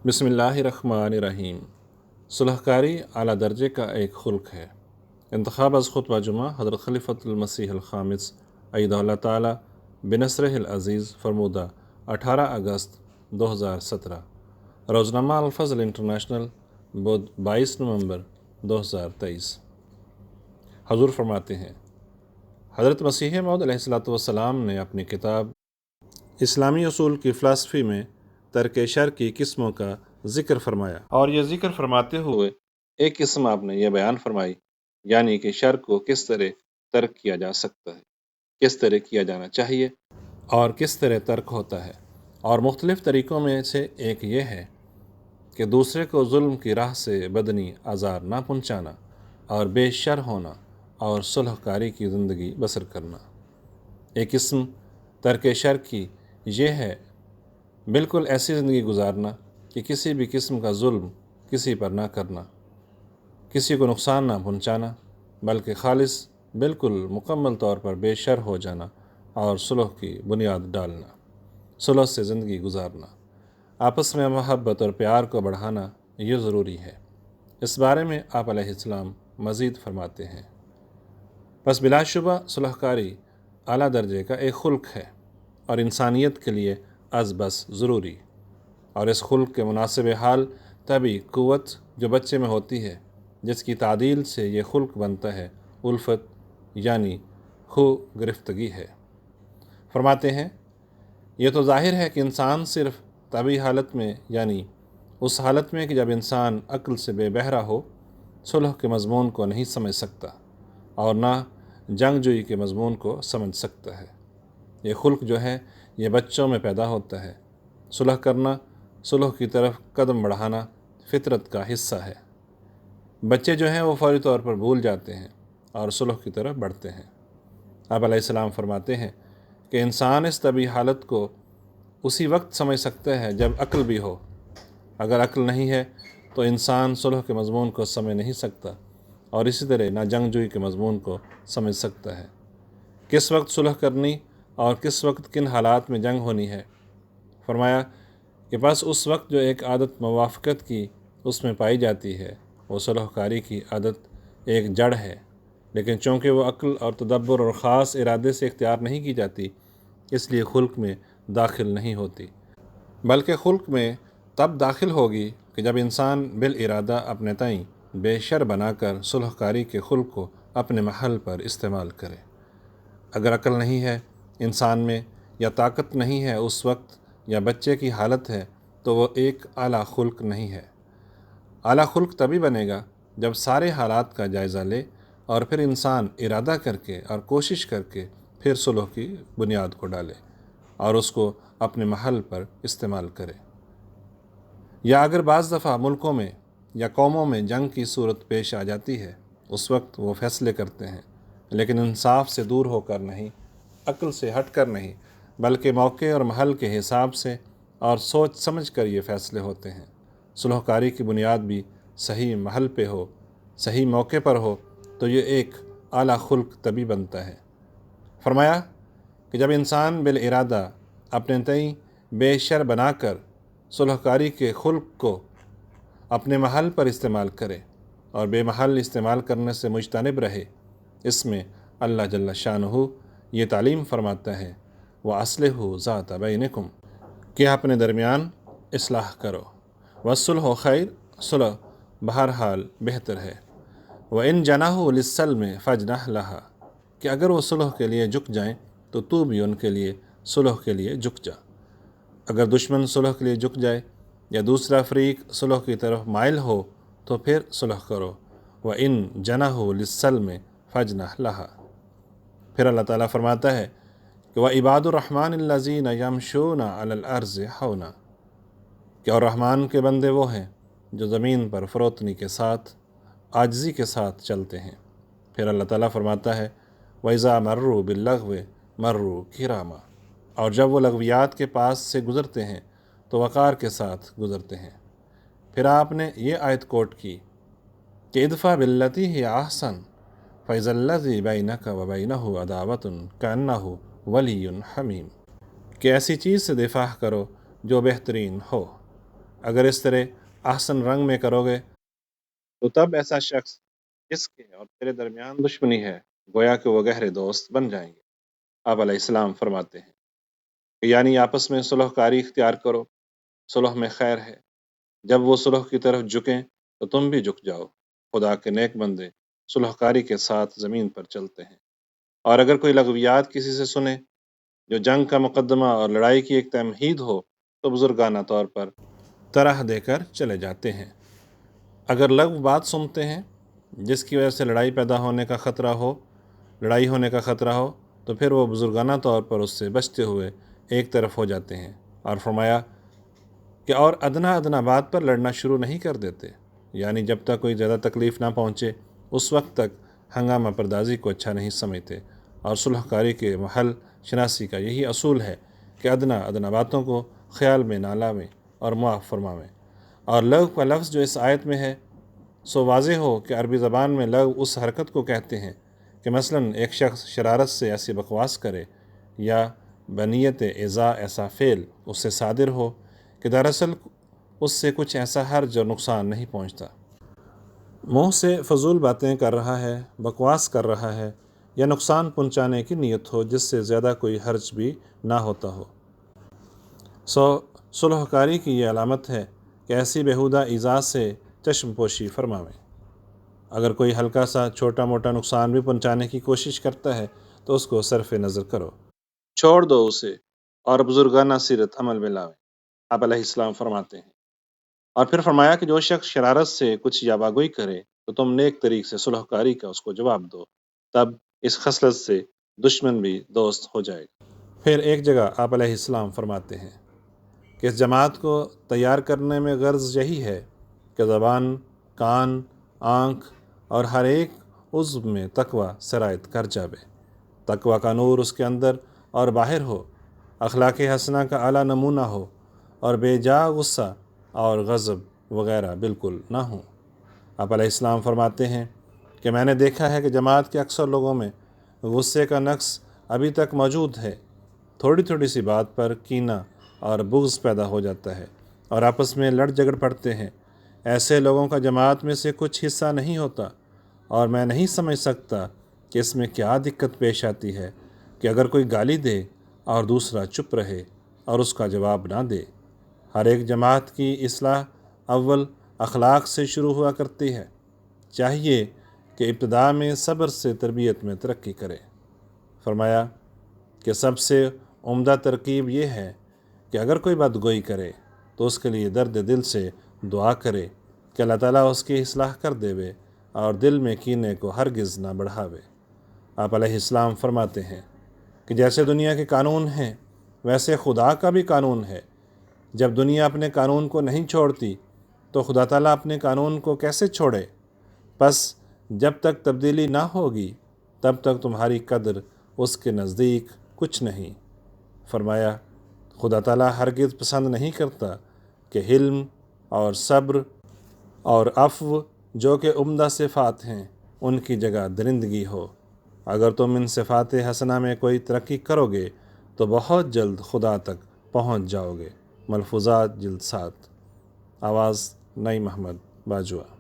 بسم اللہ الرحمن الرحیم۔ صلح کاری اعلیٰ درجے کا ایک خلق ہے۔ انتخاب از خطبہ جمعہ حضرت خلیفۃ المسیح الخامس ایدہ اللہ تعالیٰ بنصرہ العزیز فرمودہ 18 اگست 2017۔ روزنامہ الفضل انٹرنیشنل بدھ 22 نومبر 2023۔ حضور فرماتے ہیں، حضرت مسیح موعود علیہ السلام نے اپنی کتاب اسلامی اصول کی فلسفی میں ترک شر کی قسموں کا ذکر فرمایا، اور یہ ذکر فرماتے ہوئے ایک قسم آپ نے یہ بیان فرمائی، یعنی کہ شر کو کس طرح ترک کیا جا سکتا ہے، کس طرح کیا جانا چاہیے اور کس طرح ترک ہوتا ہے۔ اور مختلف طریقوں میں سے ایک یہ ہے کہ دوسرے کو ظلم کی راہ سے بدنی آزار نہ پہنچانا اور بے شر ہونا اور صلح کاری کی زندگی بسر کرنا۔ ایک قسم ترک شر کی یہ ہے بالکل ایسی زندگی گزارنا کہ کسی بھی قسم کا ظلم کسی پر نہ کرنا، کسی کو نقصان نہ پہنچانا، بلکہ خالص بالکل مکمل طور پر بے شر ہو جانا اور صلح کی بنیاد ڈالنا، صلح سے زندگی گزارنا۔ آپس میں محبت اور پیار کو بڑھانا یہ ضروری ہے۔ اس بارے میں آپ علیہ السلام مزید فرماتے ہیں، پس بلا شبہ صلح کاری اعلیٰ درجے کا ایک خلق ہے اور انسانیت کے لیے از بس ضروری، اور اس خلق کے مناسب حال طبی قوت جو بچے میں ہوتی ہے، جس کی تعدیل سے یہ خلق بنتا ہے، الفت یعنی خو گرفتگی ہے۔ فرماتے ہیں، یہ تو ظاہر ہے کہ انسان صرف طبی حالت میں، یعنی اس حالت میں کہ جب انسان عقل سے بے بہرا ہو، صلح کے مضمون کو نہیں سمجھ سکتا اور نہ جنگ جوئی کے مضمون کو سمجھ سکتا ہے۔ یہ خلق جو ہے یہ بچوں میں پیدا ہوتا ہے۔ صلح کرنا، صلح کی طرف قدم بڑھانا فطرت کا حصہ ہے۔ بچے جو ہیں وہ فوری طور پر بھول جاتے ہیں اور صلح کی طرف بڑھتے ہیں۔ آپ علیہ السلام فرماتے ہیں کہ انسان اس طبی حالت کو اسی وقت سمجھ سکتا ہے جب عقل بھی ہو۔ اگر عقل نہیں ہے تو انسان صلح کے مضمون کو سمجھ نہیں سکتا اور اسی طرح نہ جنگ جوئی کے مضمون کو سمجھ سکتا ہے۔ کس وقت صلح کرنی اور کس وقت کن حالات میں جنگ ہونی ہے؟ فرمایا کہ بس اس وقت جو ایک عادت موافقت کی اس میں پائی جاتی ہے، وہ صلح کاری کی عادت ایک جڑ ہے، لیکن چونکہ وہ عقل اور تدبر اور خاص ارادے سے اختیار نہیں کی جاتی، اس لیے خلق میں داخل نہیں ہوتی، بلکہ خلق میں تب داخل ہوگی کہ جب انسان بالارادہ اپنے تئیں بے شر بنا کر صلح کاری کے خلق کو اپنے محل پر استعمال کرے۔ اگر عقل نہیں ہے انسان میں یا طاقت نہیں ہے اس وقت یا بچے کی حالت ہے تو وہ ایک اعلیٰ خلق نہیں ہے۔ اعلیٰ خلق تبھی بنے گا جب سارے حالات کا جائزہ لے اور پھر انسان ارادہ کر کے اور کوشش کر کے پھر صلح کی بنیاد کو ڈالے اور اس کو اپنے محل پر استعمال کرے۔ یا اگر بعض دفعہ ملکوں میں یا قوموں میں جنگ کی صورت پیش آ جاتی ہے، اس وقت وہ فیصلے کرتے ہیں، لیکن انصاف سے دور ہو کر نہیں، عقل سے ہٹ کر نہیں، بلکہ موقع اور محل کے حساب سے اور سوچ سمجھ کر یہ فیصلے ہوتے ہیں۔ صلح کاری کی بنیاد بھی صحیح محل پہ ہو، صحیح موقع پر ہو تو یہ ایک اعلیٰ خلق تبھی بنتا ہے۔ فرمایا کہ جب انسان بالارادہ اپنے تئیں بے شر بنا کر صلح کاری کے خلق کو اپنے محل پر استعمال کرے اور بے محل استعمال کرنے سے مجتنب رہے، اس میں اللہ جل شانہ یہ تعلیم فرماتا ہے، وَأَصْلِحُوا ذَاتَ بَيْنِكُمْ، کہ اپنے درمیان اصلاح کرو، وَالصُّلْحُ خَيْرٌ، صلح بہرحال بہتر ہے، وَإِن جَنَحُوا لِلسَّلْمِ فَاجْنَحْ لَهَا، کہ اگر وہ صلح کے لیے جھک جائیں تو تو بھی ان کے لیے صلح کے لیے جھک جا۔ اگر دشمن صلح کے لیے جھک جائے یا دوسرا فریق صلح کی طرف مائل ہو تو پھر صلح کرو، وَإِن جَنَحُوا لِلسَّلْمِ فَاجْنَحْ لَهَا۔ پھر اللہ تعالیٰ فرماتا ہے کہ وَعِبَادُ الرَّحْمَنِ الَّذِينَ يَمْشُونَ عَلَى الْأَرْضِ حَوْنًا، کہ اور رحمان کے بندے وہ ہیں جو زمین پر فروتنی کے ساتھ، عاجزی کے ساتھ چلتے ہیں۔ پھر اللہ تعالیٰ فرماتا ہے وَإِذَا مَرُّوا بِاللَّغْوِ مَرُّوا كِرَامًا، اور جب وہ لغویات کے پاس سے گزرتے ہیں تو وقار کے ساتھ گزرتے ہیں۔ پھر آپ نے یہ آیت کوٹ کی کہ ادفع باللتی ہی احسن فإذا الذی بینک وبینہ عداوۃ کأنہ ولی حمیم، کہ ایسی چیز سے دفاع کرو جو بہترین ہو، اگر اس طرح احسن رنگ میں کرو گے تو تب ایسا شخص جس کے اور تیرے درمیان دشمنی ہے گویا کہ وہ گہرے دوست بن جائیں گے۔ آپ علیہ السلام فرماتے ہیں کہ یعنی آپس میں صلح کاری اختیار کرو، صلح میں خیر ہے۔ جب وہ صلح کی طرف جھکیں تو تم بھی جھک جاؤ۔ خدا کے نیک بندے صلح کاری کے ساتھ زمین پر چلتے ہیں۔ اور اگر کوئی لغویات کسی سے سنے جو جنگ کا مقدمہ اور لڑائی کی ایک تمہید ہو تو بزرگانہ طور پر طرح دے کر چلے جاتے ہیں۔ اگر لغو بات سنتے ہیں جس کی وجہ سے لڑائی ہونے کا خطرہ ہو تو پھر وہ بزرگانہ طور پر اس سے بچتے ہوئے ایک طرف ہو جاتے ہیں۔ اور فرمایا کہ اور ادنا بات پر لڑنا شروع نہیں کر دیتے، یعنی جب تک کوئی زیادہ تکلیف نہ پہنچے اس وقت تک ہنگامہ پردازی کو اچھا نہیں سمجھتے۔ اور صلح کاری کے محل شناسی کا یہی اصول ہے کہ ادنا باتوں کو خیال میں نہ لاویں اور معاف فرماویں۔ اور لغو کا لفظ جو اس آیت میں ہے سو واضح ہو کہ عربی زبان میں لغو اس حرکت کو کہتے ہیں کہ مثلاً ایک شخص شرارت سے ایسی بکواس کرے یا بنیت ایذا ایسا فعل اس سے صادر ہو کہ دراصل اس سے کچھ ایسا حرج اور نقصان نہیں پہنچتا۔ منہ سے فضول باتیں کر رہا ہے، بکواس کر رہا ہے یا نقصان پہنچانے کی نیت ہو جس سے زیادہ کوئی حرج بھی نہ ہوتا ہو۔ صلح کاری کی یہ علامت ہے کہ ایسی بیہودہ ایذا سے چشم پوشی فرماویں۔ اگر کوئی ہلکا سا چھوٹا موٹا نقصان بھی پہنچانے کی کوشش کرتا ہے تو اس کو صرف نظر کرو، چھوڑ دو اسے اور بزرگانہ سیرت عمل میں لاویں۔ آپ علیہ السلام فرماتے ہیں اور پھر فرمایا کہ جو شخص شرارت سے کچھ یاباگوئی کرے تو تم نیک طریق سے صلح کاری کا اس کو جواب دو، تب اس خصلت سے دشمن بھی دوست ہو جائے گا۔ پھر ایک جگہ آپ علیہ السلام فرماتے ہیں کہ اس جماعت کو تیار کرنے میں غرض یہی ہے کہ زبان، کان، آنکھ اور ہر ایک عضو میں تقوی سرایت کر جاوے۔ تقوی کا نور اس کے اندر اور باہر ہو، اخلاق حسنہ کا اعلیٰ نمونہ ہو اور بے جا غصہ اور غضب وغیرہ بالکل نہ ہوں۔ آپ علیہ السلام فرماتے ہیں کہ میں نے دیکھا ہے کہ جماعت کے اکثر لوگوں میں غصے کا نقص ابھی تک موجود ہے۔ تھوڑی تھوڑی سی بات پر کینہ اور بغض پیدا ہو جاتا ہے اور آپس میں لڑ جھگڑ پڑتے ہیں۔ ایسے لوگوں کا جماعت میں سے کچھ حصہ نہیں ہوتا اور میں نہیں سمجھ سکتا کہ اس میں کیا دقت پیش آتی ہے کہ اگر کوئی گالی دے اور دوسرا چپ رہے اور اس کا جواب نہ دے۔ ہر ایک جماعت کی اصلاح اول اخلاق سے شروع ہوا کرتی ہے۔ چاہیے کہ ابتدا میں صبر سے تربیت میں ترقی کرے۔ فرمایا کہ سب سے عمدہ ترکیب یہ ہے کہ اگر کوئی بدگوئی کرے تو اس کے لیے درد دل سے دعا کرے کہ اللہ تعالیٰ اس کی اصلاح کر دے اور دل میں کینے کو ہرگز نہ بڑھاوے۔ آپ علیہ السلام فرماتے ہیں کہ جیسے دنیا کے قانون ہیں ویسے خدا کا بھی قانون ہے۔ جب دنیا اپنے قانون کو نہیں چھوڑتی تو خدا تعالیٰ اپنے قانون کو کیسے چھوڑے؟ پس جب تک تبدیلی نہ ہوگی تب تک تمہاری قدر اس کے نزدیک کچھ نہیں۔ فرمایا خدا تعالیٰ ہرگز پسند نہیں کرتا کہ حلم اور صبر اور عفو جو کہ عمدہ صفات ہیں ان کی جگہ درندگی ہو۔ اگر تم ان صفات حسنہ میں کوئی ترقی کرو گے تو بہت جلد خدا تک پہنچ جاؤ گے۔ ملفوظات جلد 7، آواز نئی محمد باجوہ۔